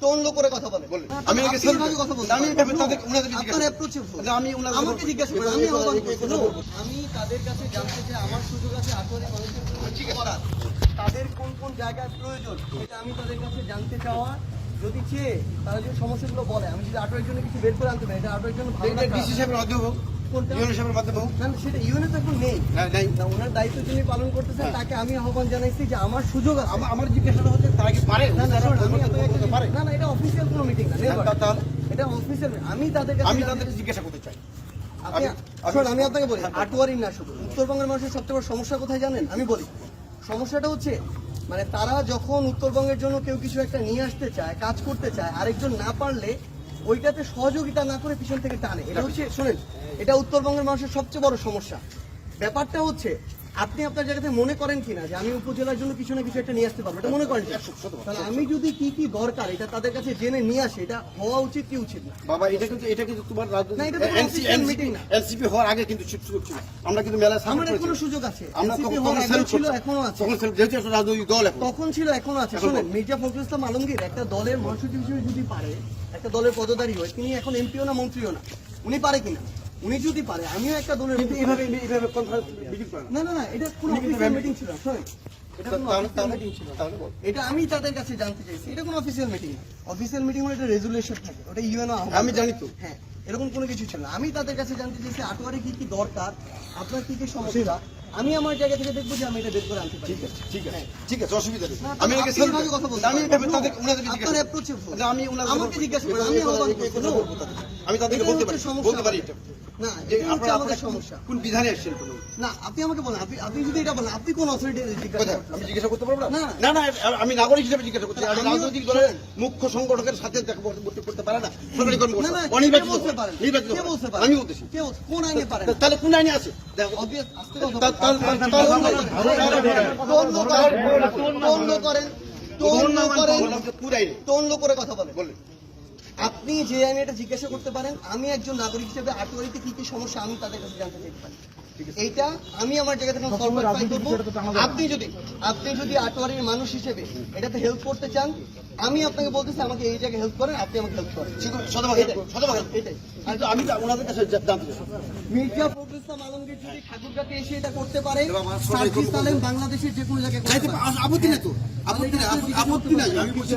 তন্ড করে কথা বলে। আমি আমাকে জিজ্ঞাসা করেন, আমি তাদের কাছে জানতে চাই আমার সুযোগ আছে আটোয়ারি মানুষের করার, তাদের কোন কোন জায়গায় প্রয়োজন এটা আমি তাদের কাছে জানতে চাওয়া। যদি চেয়ে তারা যে সমস্যাগুলো বলে, আমি যদি আটোয়ারির জন্য কিছু বের করে আনতে পারি, এটা আটোয়ারির জন্য ভালো না। সেটা ইউএনএ তো এখন নেই, ওনার দায়িত্ব যিনি পালন করতেছেন তাকে আমি আহ্বান জানাইছি যে আমার সুযোগ আছে। আমার জিজ্ঞাসাটা হচ্ছে তারা কি পারে? না, এটা অফিসিয়াল কোনো মিটিং না, এটা অফিসিয়াল। আমি তাদের কাছে জিজ্ঞাসা করতে চাই। আমি আপনাকে বলি, আটোয়ারি না শুধু উত্তরবঙ্গের মানুষের সবচেয়ে বড় সমস্যা কোথায় জানেন? আমি বলি সমস্যাটা হচ্ছে মানে তারা যখন উত্তরবঙ্গের জন্য কেউ কিছু একটা নিয়ে আসতে চায়, কাজ করতে চায়, আরেকজন না পারলে ওইটাতে সহযোগিতা না করে পিছন থেকে টানে। এটা হচ্ছে শোনেন, এটা উত্তরবঙ্গের মানুষের সবচেয়ে বড় সমস্যা। ব্যাপারটা হচ্ছে আপনি আপনার জায়গাতে মনে করেন কিনা যে আমি উপজেলার জন্য কিছু না কিছু একটা নিয়ে আসতে পারবো, এটা মনে করেন? তাহলে আমি যদি কি কি দরকার এটা তাদের কাছে জেনে নিয়ে আসে, এটা হওয়া উচিত কি উচিত না? বাবা এটা কিন্তু তোমার মিটিং না, এনসিপি হওয়ার আগে কিন্তু সুযোগ ছিল। আমরা কিন্তু মেলায় আমার এখনো সুযোগ আছে, আমরা ছিল এখনো আছে, যেহেতু একটা রাজনৈতিক দল তখন ছিল এখনো আছে। শোনেন, মির্জা ফখরুল ইসলাম আলমগীর একটা দলের মহাসচিব হিসেবে যদি পারে, একটা দলের পদধারী হয়, তিনি এখন এমপিও না মন্ত্রীও না, উনি পারে কিনা? উনি যদি পারে, আমিও একটা দলের এইভাবে না এটা কোনো অফিসিয়াল মিটিং ছিল। শোনেন, এটা আমি তাদের কাছে জানতে চাইছি, এটা কোনো অফিসিয়াল মিটিং না। অফিসিয়াল মিটিং হলে একটা রেজুলেশন থাকে, ওটা ইউএনও। আমি জানি তো, হ্যাঁ, এরকম কোনো কিছু ছিল না। আমি তাদের কাছে জানতে চাইছি আটোয়ারে কি কি দরকার, আপনার কি কি সমস্যা, আমি আমার জায়গা থেকে দেখবো যে আমি এটা বের করে আনতে পারি। ঠিক আছে, অসুবিধা নেই। আমি কথা বলছি, আমাকে জিজ্ঞাসা করেন, আমি তাদেরকে বলতে পারি এটা না, আমাদের সমস্যা কোন বিধানে আসছেন? না, আপনি আমাকে বলেন, আপনি যদি এটা বলেন, আপনি কোন অথরিটি আমি জিজ্ঞাসা করতে পারবো না? না, আমি নাগরিক হিসেবে জিজ্ঞাসা করছি। আমি রাজনৈতিক দলের মুখ্য সংগঠকের সাথে করতে পারে না, সরকারি কর্মকর্তা আমি বলতেছি। কোন আইনে পারে? তাহলে কোন আইনে আছে? করে কথা বলে। আপনি যে আইনে এটা জিজ্ঞাসা করতে পারেন, আমি একজন নাগরিক হিসেবে আটোয়ারিতে কি কি সমস্যা আমি তাদের কাছে জানতে চাইতে পারি। এইটা আমি আমার জায়গা থেকে আপনি যদি আটোয়ারির মানুষ হিসেবে এটাতে হেল্প করতে চান, আমি আপনাকে বলতেছি আমাকে এই জায়গায় হেল্প করেন, আপনি আমাকে হেল্প করেন। এটাই আমি ওনাদের কাছে জানতে চাই। মির্জা ফখরুল ইসলাম আলমগীর যদি ঠাকুরগাঁতে এসে এটা করতে পারে, বাংলাদেশের যে কোনো জায়গায় আপত্তি নাই তো, আপত্তি নাই। আমি বলছি